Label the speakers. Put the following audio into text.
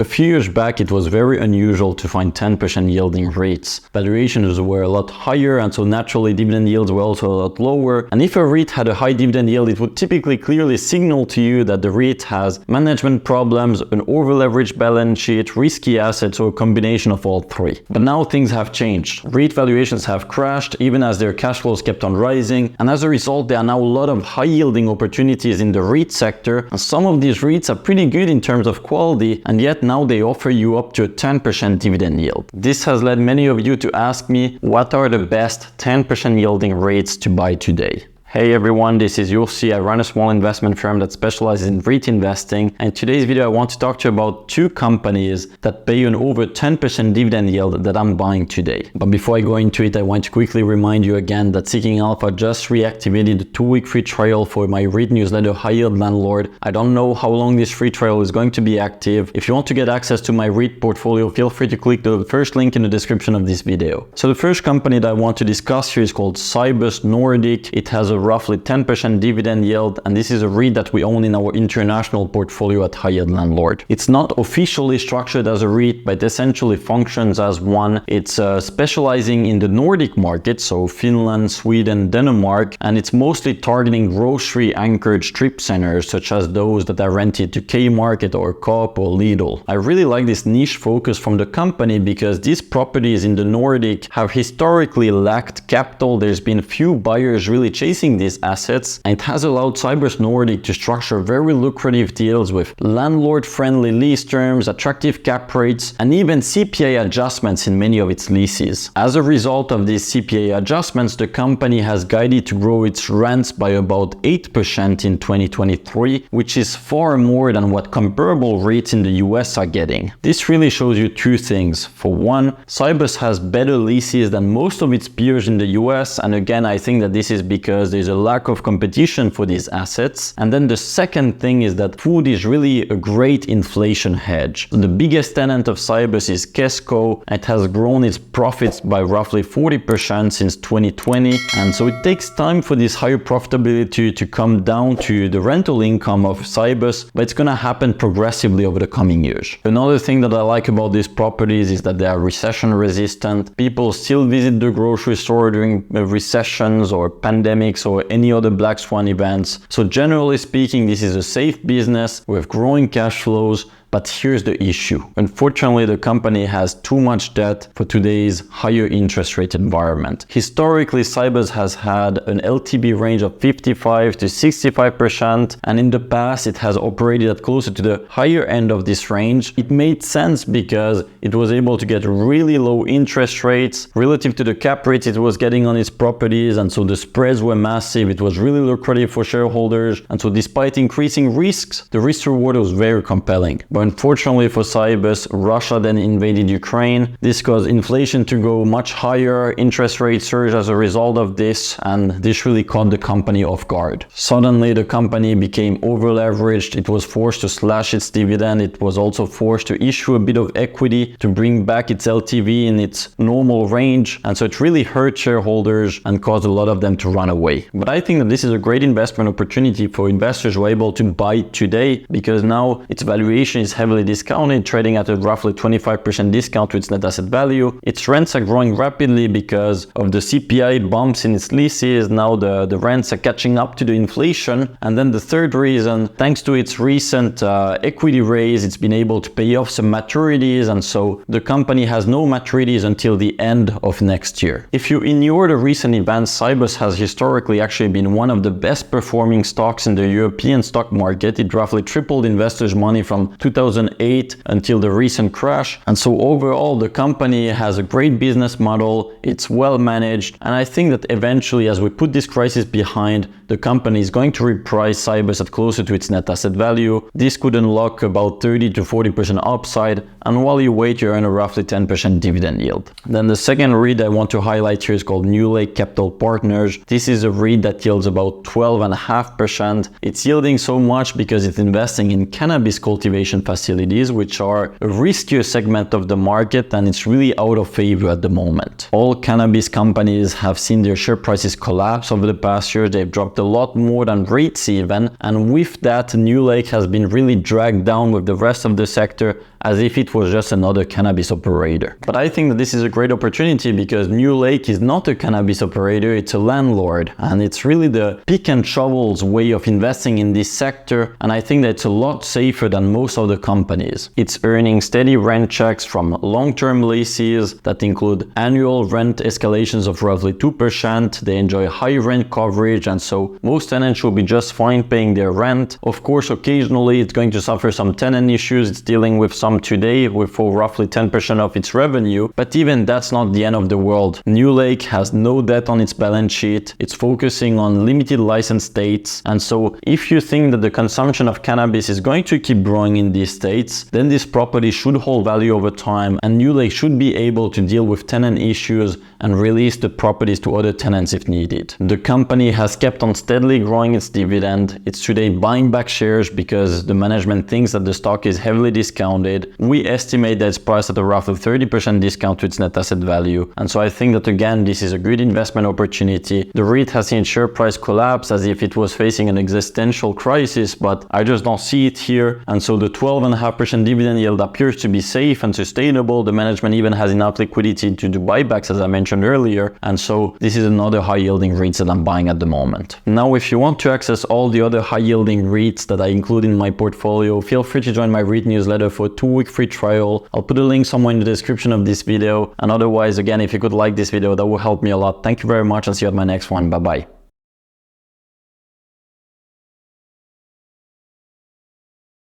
Speaker 1: A few years back, it was very unusual to find 10% yielding REITs. Valuations were a lot higher, and so naturally dividend yields were also a lot lower. And if a REIT had a high dividend yield, it would typically clearly signal to you that the REIT has management problems, an over-leveraged balance sheet, risky assets, or a combination of all three. But now things have changed. REIT valuations have crashed, even as their cash flows kept on rising, and as a result, there are now a lot of high-yielding opportunities in the REIT sector, and some of these REITs are pretty good in terms of quality, and yet now they offer you up to a 10% dividend yield. This has led many of you to ask me, what are the best 10% yielding REITs to buy today? Hey everyone, this is Yossi. I run a small investment firm that specializes in REIT investing, and in today's video I want to talk to you about two companies that pay an over 10% dividend yield that I'm buying today. But before I go into it, I want to quickly remind you again that Seeking Alpha just reactivated the 2-week free trial for my REIT newsletter, High Yield Landlord. I don't know how long this free trial is going to be active. If you want to get access to my REIT portfolio, feel free to click the first link in the description of this video. So the first company that I want to discuss here is called Cybus Nordic. It has a roughly 10% dividend yield, and this is a REIT that we own in our international portfolio at High Yield Landlord. It's not officially structured as a REIT, but essentially functions as one. It's specializing in the Nordic market, so Finland, Sweden, Denmark, and it's mostly targeting grocery anchored strip centers such as those that are rented to K-Market or Coop or Lidl. I really like this niche focus from the company because these properties in the Nordic have historically lacked capital. There's been few buyers really chasing these assets, and it has allowed Cybus Nordic to structure very lucrative deals with landlord-friendly lease terms, attractive cap rates, and even CPI adjustments in many of its leases. As a result of these CPI adjustments, the company has guided to grow its rents by about 8% in 2023, which is far more than what comparable REITs in the US are getting. This really shows you two things. For one, Cybus has better leases than most of its peers in the US, and again, I think that this is because there's a lack of competition for these assets. And then the second thing is that food is really a great inflation hedge. The biggest tenant of Cybus is Kesko. It has grown its profits by roughly 40% since 2020, and so it takes time for this higher profitability to come down to the rental income of Cybus, but it's gonna happen progressively over the coming years. Another thing that I like about these properties is that they are recession resistant. People still visit the grocery store during recessions or pandemics or any other black swan events. So generally speaking, this is a safe business with growing cash flows. But here's the issue. Unfortunately, the company has too much debt for today's higher interest rate environment. Historically, Cybus has had an LTV range of 55 to 65%, and in the past it has operated at closer to the higher end of this range. It made sense because it was able to get really low interest rates relative to the cap rates it was getting on its properties, and so the spreads were massive. It was really lucrative for shareholders, and so despite increasing risks, the risk reward was very compelling. But unfortunately for Cybus, Russia then invaded Ukraine. This caused inflation to go much higher, interest rates surged as a result of this, and this really caught the company off guard. Suddenly, the company became over-leveraged. It was forced to slash its dividend. It was also forced to issue a bit of equity to bring back its LTV in its normal range, and so it really hurt shareholders and caused a lot of them to run away. But I think that this is a great investment opportunity for investors who are able to buy it today, because now its valuation is heavily discounted, trading at a roughly 25% discount to its net asset value. Its rents are growing rapidly because of the CPI bumps in its leases. Now the rents are catching up to the inflation. And then the third reason, thanks to its recent equity raise, it's been able to pay off some maturities, and so the company has no maturities until the end of next year. If you ignore the recent events, Cybus has historically actually been one of the best performing stocks in the European stock market. It roughly tripled investors' money from 2008 until the recent crash, and so overall the company has a great business model. It's well managed, and I think that eventually, as we put this crisis behind, the company is going to reprice Cybus at closer to its net asset value. This could unlock about 30 to 40% upside, and while you wait, you earn a roughly 10% dividend yield. Then the second REIT I want to highlight here is called New Lake Capital Partners. This is a REIT that yields about 12.5%. It's yielding so much because it's investing in cannabis cultivation facilities, which are a riskier segment of the market, and it's really out of favor at the moment. All cannabis companies have seen their share prices collapse over the past year. They've dropped a lot more than REITs even, and with that, New Lake has been really dragged down with the rest of the sector as if it was just another cannabis operator. But I think that this is a great opportunity because NewLake is not a cannabis operator, it's a landlord, and it's really the pick and shovels way of investing in this sector, and I think that it's a lot safer than most other companies. It's earning steady rent checks from long-term leases that include annual rent escalations of roughly 2%. They enjoy high rent coverage, and so most tenants will be just fine paying their rent. Of course, occasionally it's going to suffer some tenant issues. It's dealing with some today for roughly 10% of its revenue, but even that's not the end of the world. NewLake has no debt on its balance sheet. It's focusing on limited license states, and so if you think that the consumption of cannabis is going to keep growing in these states, then this property should hold value over time, and NewLake should be able to deal with tenant issues and release the properties to other tenants if needed. The company has kept on steadily growing its dividend. It's today buying back shares because the management thinks that the stock is heavily discounted. We estimate that it's priced at a roughly 30% discount to its net asset value, and so I think that again this is a good investment opportunity. The REIT has seen share price collapse as if it was facing an existential crisis, but I just don't see it here, and so the 12.5% dividend yield appears to be safe and sustainable. The management even has enough liquidity to do buybacks, as I mentioned earlier, and so this is another high yielding REIT that I'm buying at the moment. Now, if you want to access all the other high yielding REITs that I include in my portfolio, feel free to join my REIT newsletter for a 2-week free trial. I'll put a link somewhere in the description of this video, and otherwise, again, if you could like this video, that will help me a lot. Thank you very much, and see you at my next one. Bye bye.